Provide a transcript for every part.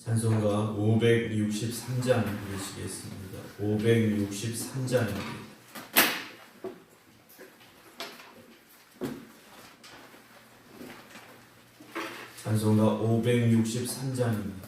찬송가 563장 부르시겠습니다. 563장입니다. 찬송가 563장입니다.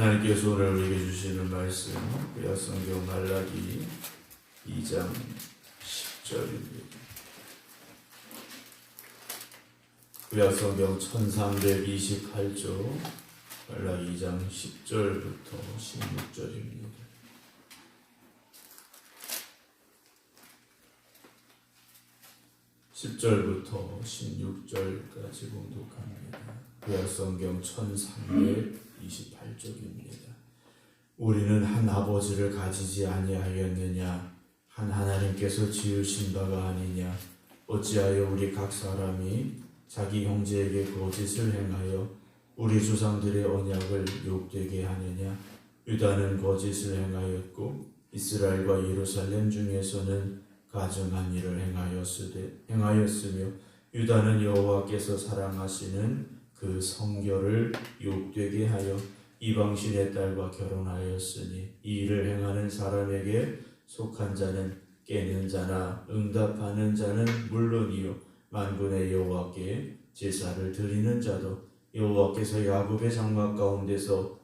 하나님께서 오늘 우리에게 주시는 말씀 구약성경 말라기 2장 10절입니다. 구약성경 1328조 말라기 2장 10절부터 16절입니다. (10절부터) 16절까지 봉독합니다. 구약성경 1328쪽입니다. 우리는 한 아버지를 가지지 아니하였느냐? 한 하나님께서 지으신 바가 아니냐? 어찌하여 우리 각 사람이 자기 형제에게 거짓을 행하여 우리 조상들의 언약을 욕되게 하느냐? 유다는 거짓을 행하였고 이스라엘과 예루살렘 중에서는 가증한 일을 행하였으며 유다는 여호와께서 사랑하시는 그 성결을 욕되게 하여 이방신의 딸과 결혼하였으니 이 일을 행하는 사람에게 속한 자는 깨는 자나 응답하는 자는 물론이요 만군의 여호와께 제사를 드리는 자도 여호와께서 야곱의 장막 가운데서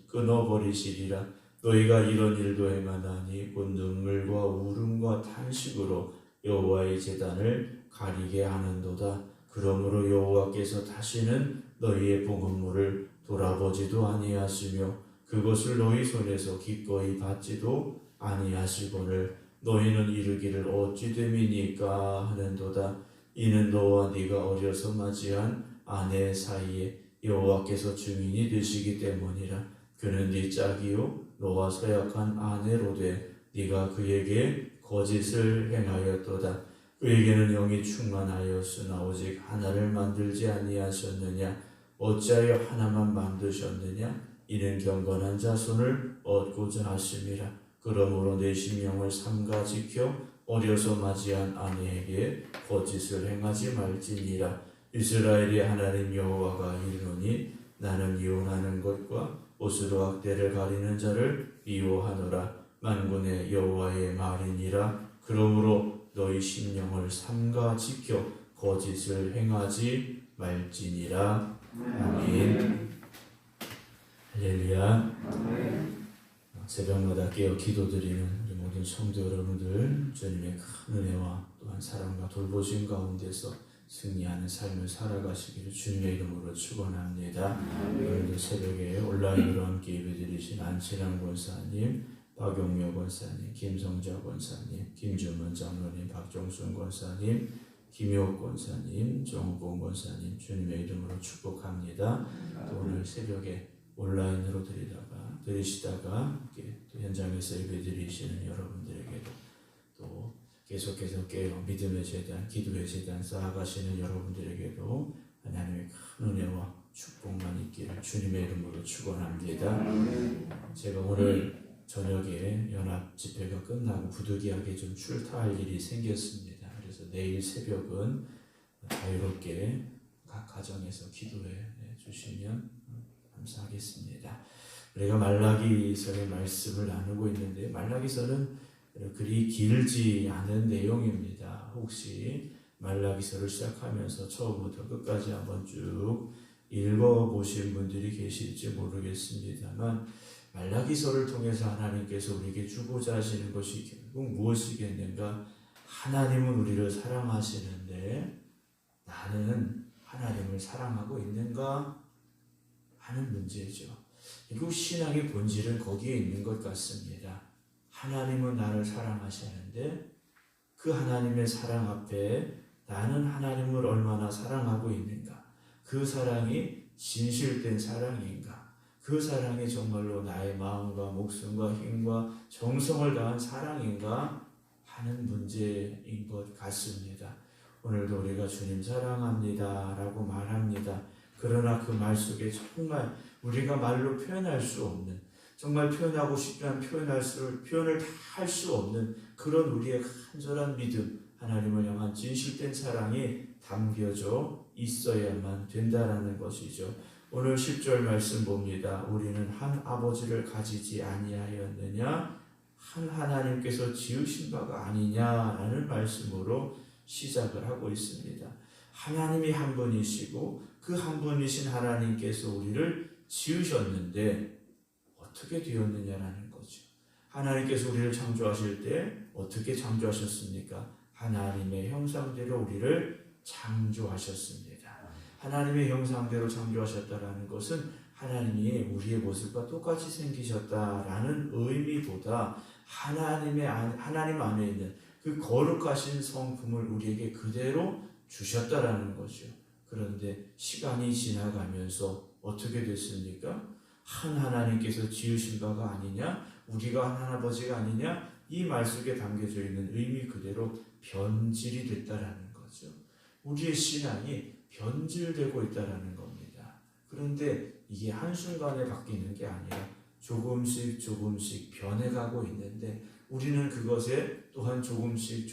끊어버리시리라. 너희가 이런 일도 행하나니 곧 눈물과 울음과 탄식으로 여호와의 제단을 가리게 하는도다. 그러므로 여호와께서 다시는 너희의 봉헌물을 돌아보지도 아니하시며 그것을 너희 손에서 기꺼이 받지도 아니하시거늘 너희는 이르기를 어찌 됨이니까 하는도다. 이는 너와 네가 어려서 맞이한 아내 사이에 여호와께서 증인이 되시기 때문이라. 그는 네 짝이요 너와 서약한 아내로 돼 네가 그에게 거짓을 행하였도다. 그에게는 영이 충만하였으나 오직 하나를 만들지 아니하셨느냐? 어찌하여 하나만 만드셨느냐? 이는 경건한 자손을 얻고자 하심이라. 그러므로 내 심령을 삼가 지켜 어려서 맞이한 아내에게 거짓을 행하지 말지니라. 이스라엘이 하나님 여호와가 이르노니 나는 이혼하는 것과 옷으로 학대를 가리는 자를 미워하노라. 만군의 여호와의 말이니라. 그러므로 너희 심령을 삼가 지켜 거짓을 행하지 말지니라. 아멘. 할렐루야. 새벽마다 깨어 기도드리는 우리 모든 성도 여러분들, 주님의 큰 은혜와 또한 사랑과 돌보심 가운데서 승리하는 삶을 살아가시기를 주님의 이름으로 축원합니다. 오늘도 새벽에 온라인으로 함께 예배드리신 안치랑 권사님, 박용묘 권사님, 김성자 권사님, 김준문 장로님, 박종순 권사님, 김효 권사님, 정봉 권사님, 주님의 이름으로 축복합니다. 또 오늘 새벽에 온라인으로 들으시다가 또 현장에서 예배드리시는 여러분들에게도 또 계속해서 깨어 믿음의 재단, 기도의 재단 쌓아가시는 여러분들에게도 하나님의 큰 은혜와 축복만 있기를 주님의 이름으로 축원합니다. 제가 오늘 저녁에 연합 집회가 끝나고 부득이하게 좀 출타할 일이 생겼습니다. 그래서 내일 새벽은 자유롭게 각 가정에서 기도해 주시면 감사하겠습니다. 우리가 말라기서의 말씀을 나누고 있는데 말라기서는 그리 길지 않은 내용입니다. 혹시 말라기서를 시작하면서 처음부터 끝까지 한번 쭉 읽어보신 분들이 계실지 모르겠습니다만 말라기서를 통해서 하나님께서 우리에게 주고자 하시는 것이 결국 무엇이겠는가? 하나님은 우리를 사랑하시는데 나는 하나님을 사랑하고 있는가 하는 문제죠. 결국 신앙의 본질은 거기에 있는 것 같습니다. 하나님은 나를 사랑하시는데 그 하나님의 사랑 앞에 나는 하나님을 얼마나 사랑하고 있는가? 그 사랑이 진실된 사랑인가? 그 사랑이 정말로 나의 마음과 목숨과 힘과 정성을 다한 사랑인가 하는 문제인 것 같습니다. 오늘도 우리가 주님 사랑합니다 라고 말합니다. 그러나 그 말 속에 정말 우리가 말로 표현할 수 없는, 정말 표현하고 싶지만 표현을 다 할 수 없는 그런 우리의 간절한 믿음, 하나님을 향한 진실된 사랑이 담겨져 있어야만 된다라는 것이죠. 오늘 10절 말씀 봅니다. 우리는 한 아버지를 가지지 아니하였느냐? 한 하나님께서 지으신 바가 아니냐라는 말씀으로 시작을 하고 있습니다. 하나님이 한 분이시고 그 한 분이신 하나님께서 우리를 지으셨는데 어떻게 되었느냐라는 거죠. 하나님께서 우리를 창조하실 때 어떻게 창조하셨습니까? 하나님의 형상대로 우리를 창조하셨습니다. 하나님의 형상대로 창조하셨다라는 것은 하나님이 우리의 모습과 똑같이 생기셨다라는 의미보다 하나님 안에 있는 그 거룩하신 성품을 우리에게 그대로 주셨다라는 거죠. 그런데 시간이 지나가면서 어떻게 됐습니까? 한 하나님께서 지으신 바가 아니냐? 우리가 한 아버지가 아니냐? 이 말 속에 담겨져 있는 의미 그대로 변질이 됐다라는 거죠. 우리의 신앙이 변질되고 있다라는 겁니다. 그런데 이게 한순간에 바뀌는 게 아니라 조금씩 변해가고 있는데 우리는 그것에 또한 조금씩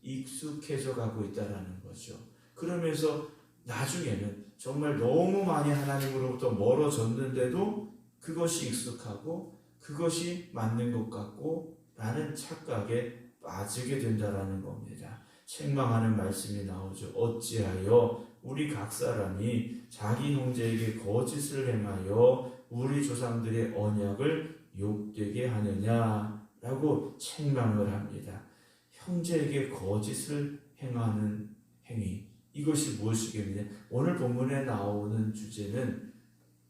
익숙해져 가고 있다라는 거죠. 그러면서 나중에는 정말 너무 많이 하나님으로부터 멀어졌는데도 그것이 익숙하고 그것이 맞는 것 같고 라는 착각에 빠지게 된다라는 겁니다. 책망하는 말씀이 나오죠. 어찌하여 우리 각 사람이 자기 형제에게 거짓을 행하여 우리 조상들의 언약을 욕되게 하느냐라고 책망을 합니다. 형제에게 거짓을 행하는 행위, 이것이 무엇이겠느냐? 오늘 본문에 나오는 주제는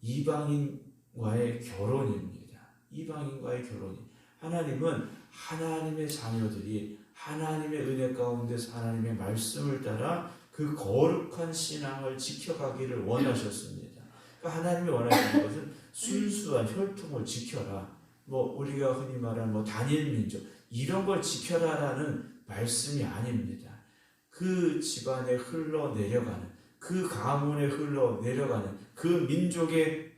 이방인과의 결혼입니다. 이방인과의 결혼이. 하나님은 하나님의 자녀들이 하나님의 은혜 가운데서 하나님의 말씀을 따라 그 거룩한 신앙을 지켜가기를 원하셨습니다. 그러니까 하나님이 원하시는 것은 순수한 혈통을 지켜라. 우리가 흔히 말하는 단일 민족 이런 걸 지켜라라는 말씀이 아닙니다. 그 집안에 흘러내려가는 그 가문에 흘러내려가는 그 민족의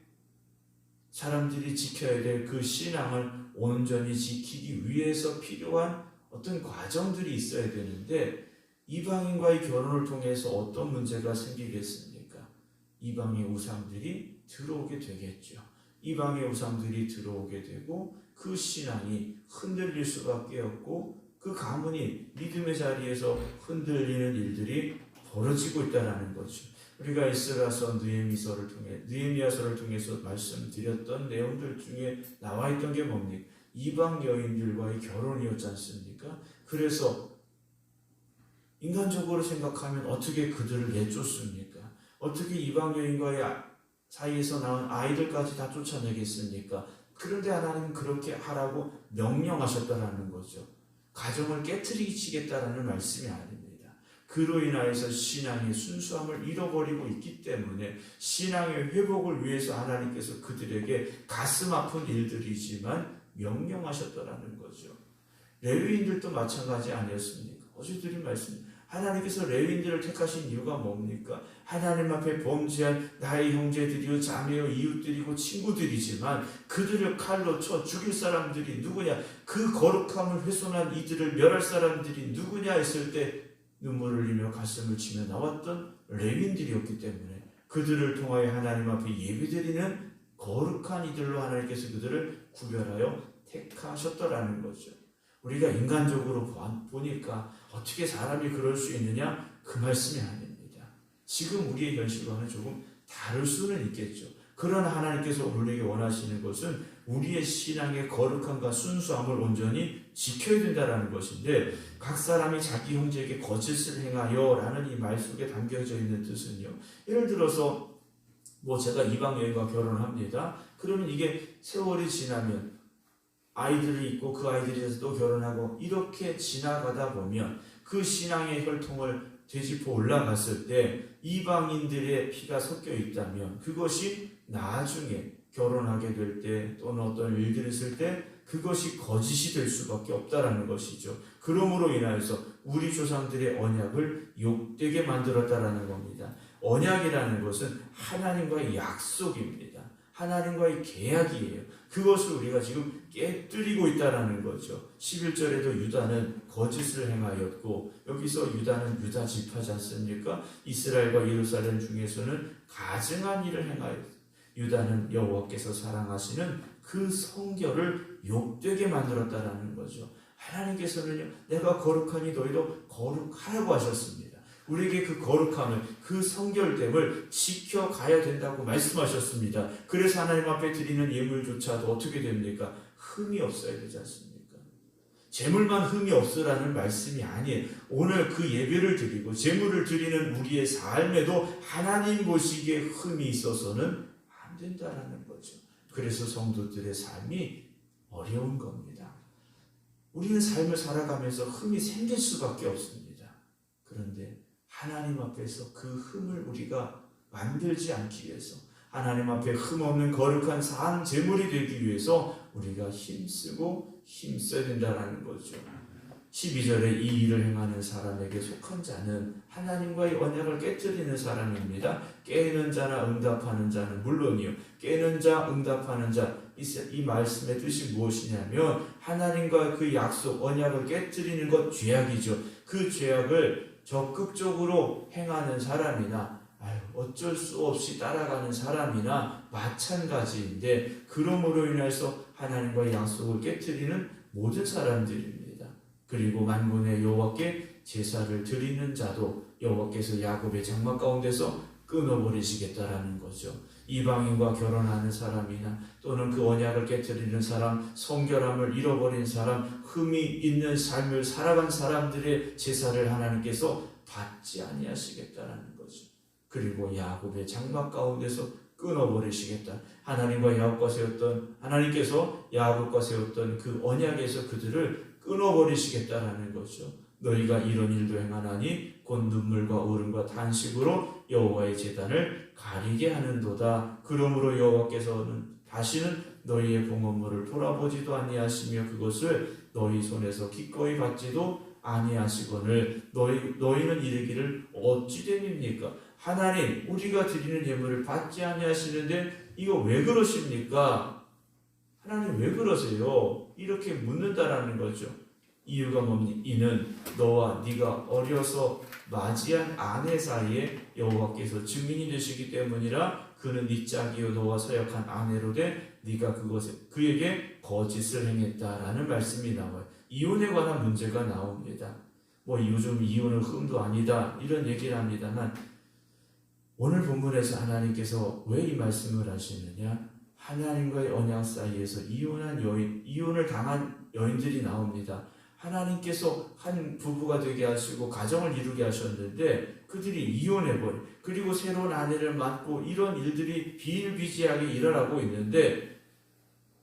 사람들이 지켜야 될 그 신앙을 온전히 지키기 위해서 필요한 어떤 과정들이 있어야 되는데 이방인과의 결혼을 통해서 어떤 문제가 생기겠습니까? 이방의 우상들이 들어오게 되겠죠. 이방의 우상들이 들어오게 되고 그 신앙이 흔들릴 수밖에 없고 그 가문이 믿음의 자리에서 흔들리는 일들이 벌어지고 있다는 거죠. 우리가 에스라서 느헤미야서를 통해서 말씀드렸던 내용들 중에 나와 있던 게 뭡니까? 이방 여인들과의 결혼이었지 않습니까? 그래서 인간적으로 생각하면 어떻게 그들을 내쫓습니까? 어떻게 이방 여인과의 사이에서 낳은 아이들까지 다 쫓아내겠습니까? 그런데 하나님은 그렇게 하라고 명령하셨다라는 거죠. 가정을 깨트리시겠다라는 말씀이 아닙니다. 그로 인하여서 신앙의 순수함을 잃어버리고 있기 때문에 신앙의 회복을 위해서 하나님께서 그들에게 가슴 아픈 일들이지만 명령하셨다라는 거죠. 레위인들도 마찬가지 아니었습니까? 어제 드린 말씀, 하나님께서 레위인들을 택하신 이유가 뭡니까? 하나님 앞에 범죄한 나의 형제들이요 자매요 이웃들이고 친구들이지만 그들을 칼로 쳐 죽일 사람들이 누구냐? 그 거룩함을 훼손한 이들을 멸할 사람들이 누구냐 했을 때 눈물을 흘리며 가슴을 치며 나왔던 레위인들이었기 때문에 그들을 통하여 하나님 앞에 예배드리는 거룩한 이들로 하나님께서 그들을 구별하여 택하셨더라는 거죠. 우리가 인간적으로 보니까 어떻게 사람이 그럴 수 있느냐? 그 말씀이 아닙니다. 지금 우리의 현실과는 조금 다를 수는 있겠죠. 그러나 하나님께서 우리에게 원하시는 것은 우리의 신앙의 거룩함과 순수함을 온전히 지켜야 된다는 것인데 각 사람이 자기 형제에게 거짓을 행하여 라는 이 말 속에 담겨져 있는 뜻은요. 예를 들어서 제가 이방 여인과 결혼을 합니다. 그러면 이게 세월이 지나면 아이들이 있고 그 아이들이 또 결혼하고 이렇게 지나가다 보면 그 신앙의 혈통을 되짚어 올라갔을 때 이방인들의 피가 섞여 있다면 그것이 나중에 결혼하게 될 때 또는 어떤 일들을 있을 때 그것이 거짓이 될 수밖에 없다라는 것이죠. 그러므로 인하여서 우리 조상들의 언약을 욕되게 만들었다라는 겁니다. 언약이라는 것은 하나님과의 약속입니다. 하나님과의 계약이에요. 그것을 우리가 지금 깨뜨리고 있다라는 거죠. 11절에도 유다는 거짓을 행하였고 여기서 유다는 유다 지파지 않습니까? 이스라엘과 예루살렘 중에서는 가증한 일을 행하였어요. 유다는 여호와께서 사랑하시는 그 성결을 욕되게 만들었다라는 거죠. 하나님께서는요, 내가 거룩하니 너희도 거룩하라고 하셨습니다. 우리에게 그 거룩함을, 그 성결됨을 지켜가야 된다고 말씀하셨습니다. 그래서 하나님 앞에 드리는 예물조차도 어떻게 됩니까? 흠이 없어야 되지 않습니까? 재물만 흠이 없으라는 말씀이 아니에요. 오늘 그 예배를 드리고 재물을 드리는 우리의 삶에도 하나님 보시기에 흠이 있어서는 안 된다라는 거죠. 그래서 성도들의 삶이 어려운 겁니다. 우리는 삶을 살아가면서 흠이 생길 수밖에 없습니다. 그런데 하나님 앞에서 그 흠을 우리가 만들지 않기 위해서 하나님 앞에 흠 없는 거룩한 산 제물이 되기 위해서 우리가 힘쓰고 힘써야 된다는 거죠. 12절에 이 일을 행하는 사람에게 속한 자는 하나님과의 언약을 깨뜨리는 사람입니다. 깨는 자나 응답하는 자는 물론이요. 깨는 자, 응답하는 자, 이 말씀의 뜻이 무엇이냐면 하나님과 그 약속, 언약을 깨뜨리는 것 죄악이죠. 그 죄악을 적극적으로 행하는 사람이나 어쩔 수 없이 따라가는 사람이나 마찬가지인데 그러므로 인해서 하나님과의 약속을 깨뜨리는 모든 사람들입니다. 그리고 만군의 여호와께 제사를 드리는 자도 여호와께서 야곱의 장막 가운데서 끊어버리시겠다라는 거죠. 이방인과 결혼하는 사람이나 또는 그 언약을 깨뜨리는 사람, 성결함을 잃어버린 사람, 흠이 있는 삶을 살아간 사람들의 제사를 하나님께서 받지 아니하시겠다라는 거죠. 그리고 야곱의 장막 가운데서 끊어버리시겠다. 하나님께서 야곱과 세웠던 그 언약에서 그들을 끊어버리시겠다라는 거죠. 너희가 이런 일도 행하나니 곧 눈물과 울음과 탄식으로 여호와의 제단을 가리게 하는도다. 그러므로 여호와께서는 다시는 너희의 봉헌물을 돌아보지도 아니하시며 그것을 너희 손에서 기꺼이 받지도 아니하시거늘 너희는 이르기를 어찌 됨입니까? 하나님, 우리가 드리는 예물을 받지 아니하시는데 이거 왜 그러십니까? 하나님 왜 그러세요? 이렇게 묻는다라는 거죠. 이유가 뭡니까? 이는 너와 네가 어려서 맞이한 아내 사이에 여호와께서 증인이 되시기 때문이라. 그는 네 짝이요 너와 서약한 아내로 돼 네가 그에게 거짓을 행했다라는 말씀이 나와요. 이혼에 관한 문제가 나옵니다. 요즘 이혼은 흠도 아니다 이런 얘기를 합니다만, 오늘 본문에서 하나님께서 왜 이 말씀을 하시느냐? 하나님과의 언약 사이에서 이혼을 당한 여인들이 나옵니다. 하나님께서 한 부부가 되게 하시고 가정을 이루게 하셨는데 그들이 이혼해버려. 그리고 새로운 아내를 맡고 이런 일들이 비일비재하게 일어나고 있는데,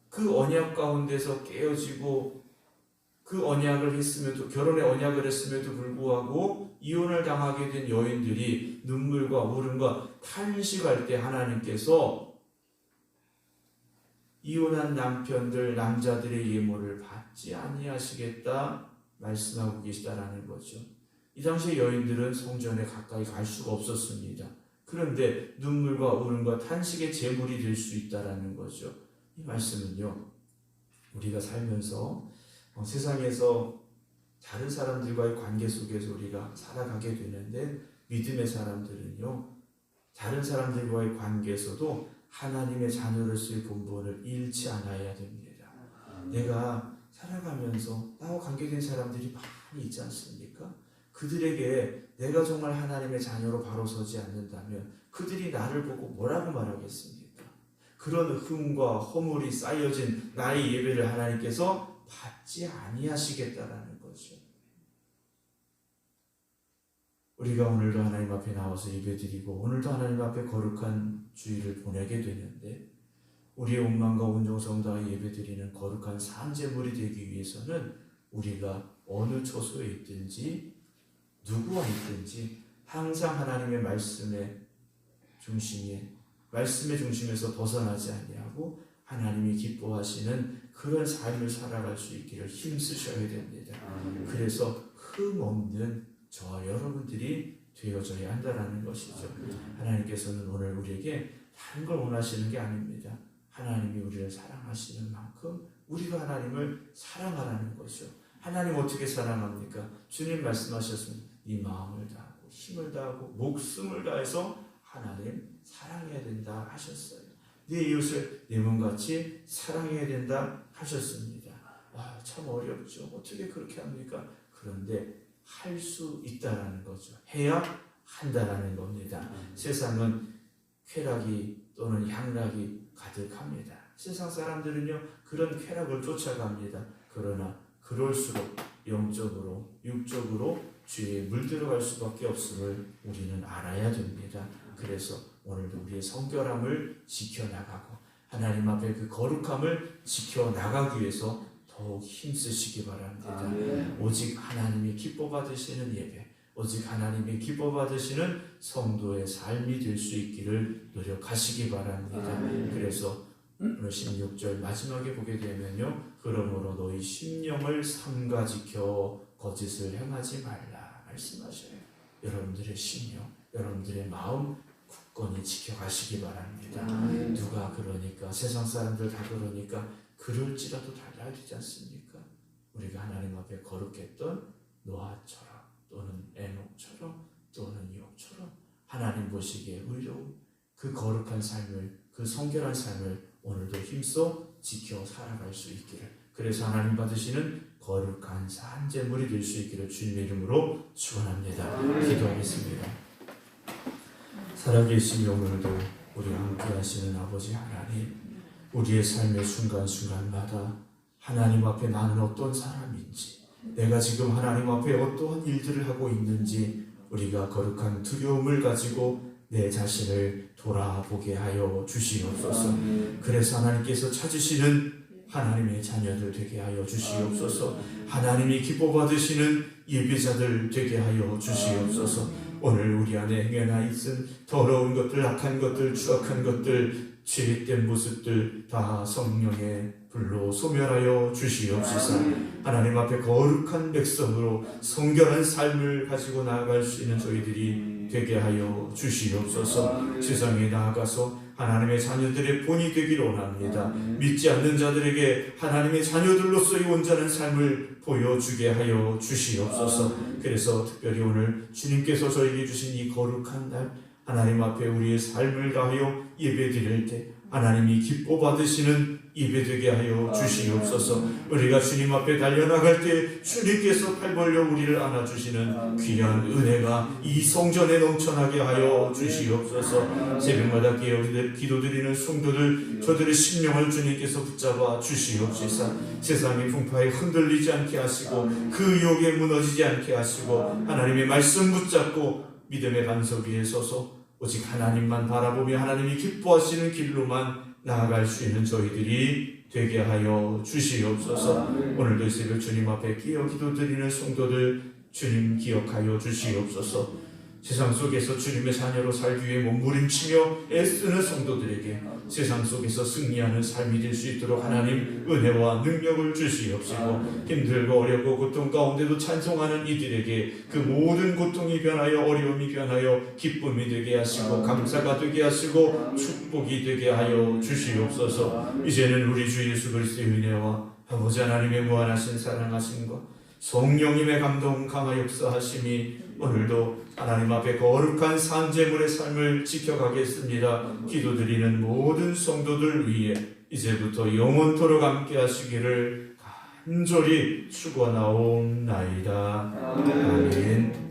그 언약 가운데서 깨어지고 그 언약을 했음에도, 결혼의 언약을 했음에도 불구하고 이혼을 당하게 된 여인들이 눈물과 울음과 탄식할 때 하나님께서 이혼한 남자들의 예물을 받지 아니하시겠다 말씀하고 계시다라는 거죠. 이 당시에 여인들은 성전에 가까이 갈 수가 없었습니다. 그런데 눈물과 울음과 탄식의 제물이 될 수 있다라는 거죠. 이 말씀은요, 우리가 살면서 세상에서 다른 사람들과의 관계 속에서 우리가 살아가게 되는데, 믿음의 사람들은요, 다른 사람들과의 관계에서도 하나님의 자녀로서의 본분을 잃지 않아야 됩니다. 내가 살아가면서 나와 관계된 사람들이 많이 있지 않습니까? 그들에게 내가 정말 하나님의 자녀로 바로 서지 않는다면 그들이 나를 보고 뭐라고 말하겠습니까? 그런 흠과 허물이 쌓여진 나의 예배를 하나님께서 받지 아니하시겠다라는 거죠. 우리가 오늘도 하나님 앞에 나와서 예배드리고 오늘도 하나님 앞에 거룩한 주일을 보내게 되는데, 우리의 온 마음과 온 정성 다해 예배드리는 거룩한 산제물이 되기 위해서는 우리가 어느 처소에 있든지 누구와 있든지 항상 하나님의 말씀의 중심에서 벗어나지 아니하고 하나님이 기뻐하시는 그런 삶을 살아갈 수 있기를 힘쓰셔야 됩니다. 그래서 흠 없는 저와 여러분들이 되어져야 한다는 것이죠. 하나님께서는 오늘 우리에게 다른 걸 원하시는 게 아닙니다. 하나님이 우리를 사랑하시는 만큼 우리가 하나님을 사랑하라는 거죠. 하나님 어떻게 사랑합니까? 주님 말씀하셨습니다. 네 마음을 다하고 힘을 다하고 목숨을 다해서 하나님 사랑해야 된다 하셨어요. 네 이웃을 내 몸같이 사랑해야 된다 하셨습니다. 참 어렵죠. 어떻게 그렇게 합니까? 그런데 할 수 있다라는 거죠. 해야 한다라는 겁니다. 세상은 쾌락이 또는 향락이 가득합니다. 세상 사람들은요, 그런 쾌락을 쫓아갑니다. 그러나 그럴수록 영적으로, 육적으로 죄에 물들어갈 수밖에 없음을 우리는 알아야 됩니다. 그래서 오늘도 우리의 성결함을 지켜나가고 하나님 앞에 그 거룩함을 지켜나가기 위해서 더욱 힘쓰시기 바랍니다. 오직 하나님이 기뻐 받으시는 예배, 오직 하나님이 기뻐 받으시는 성도의 삶이 될 수 있기를 노력하시기 바랍니다. 그래서 오늘 16절 마지막에 보게 되면요, 그러므로 너희 심령을 삼가 지켜 거짓을 행하지 말라 말씀하셔요. 여러분들의 심령, 여러분들의 마음 굳건히 지켜가시기 바랍니다. 누가 그러니까, 세상 사람들 다 그러니까 그럴지라도 달라야 되지 않습니까? 우리가 하나님 앞에 거룩했던 노아처럼 또는 에녹처럼 또는 이업처럼 하나님 보시기에 의로운 그 거룩한 삶을, 그 성결한 삶을 오늘도 힘써 지켜 살아갈 수 있기를, 그래서 하나님 받으시는 거룩한 산제물이 될 수 있기를 주님의 이름으로 축원합니다. 기도하겠습니다. 살아계신 오늘도 우리와 함께 하시는 아버지 하나님, 우리의 삶의 순간순간마다 하나님 앞에 나는 어떤 사람인지, 내가 지금 하나님 앞에 어떠한 일들을 하고 있는지 우리가 거룩한 두려움을 가지고 내 자신을 돌아보게 하여 주시옵소서. 그래서 하나님께서 찾으시는 하나님의 자녀들 되게 하여 주시옵소서. 하나님이 기뻐 받으시는 예배자들 되게 하여 주시옵소서. 오늘 우리 안에 행여나 있은 더러운 것들, 악한 것들, 추악한 것들, 죄된 모습들 다 성령의 불로 소멸하여 주시옵소서. 하나님 앞에 거룩한 백성으로 성결한 삶을 가지고 나아갈 수 있는 저희들이 되게 하여 주시옵소서. 세상에 나아가서 하나님의 자녀들의 본이 되기를 원합니다. 믿지 않는 자들에게 하나님의 자녀들로서의 온전한 삶을 보여주게 하여 주시옵소서. 그래서 특별히 오늘 주님께서 저에게 주신 이 거룩한 날 하나님 앞에 우리의 삶을 다하여 예배드릴 때 하나님이 기뻐 받으시는 예배되게 하여 주시옵소서. 우리가 주님 앞에 달려나갈 때 주님께서 팔 벌려 우리를 안아주시는 귀한 은혜가 이 성전에 넘쳐나게 하여 주시옵소서. 새벽마다 기도드리는 성도들 저들의 심령을 주님께서 붙잡아 주시옵소서. 세상의 풍파에 흔들리지 않게 하시고 그 유혹에 무너지지 않게 하시고 하나님의 말씀 붙잡고 믿음의 반석 위에 서서 오직 하나님만 바라보며 하나님이 기뻐하시는 길로만 나아갈 수 있는 저희들이 되게 하여 주시옵소서. 오늘도 새벽 주님 앞에 끼어 기도드리는 성도들 주님 기억하여 주시옵소서. 세상 속에서 주님의 자녀로 살기 위해 몸부림치며 애쓰는 성도들에게 세상 속에서 승리하는 삶이 될 수 있도록 하나님 은혜와 능력을 주시옵시고 힘들고 어렵고 고통 가운데도 찬송하는 이들에게 그 모든 고통이 변하여 어려움이 변하여 기쁨이 되게 하시고 감사가 되게 하시고 축복이 되게 하여 주시옵소서. 이제는 우리 주 예수 그리스도의 은혜와 아버지 하나님의 무한하신 사랑하심과 성령님의 감동 강화 역사하심이 오늘도 하나님 앞에 거룩한 산제물의 삶을 지켜가겠습니다. 기도드리는 모든 성도들 위해 이제부터 영원토록 함께 하시기를 간절히 축원하옵나이다. 아멘.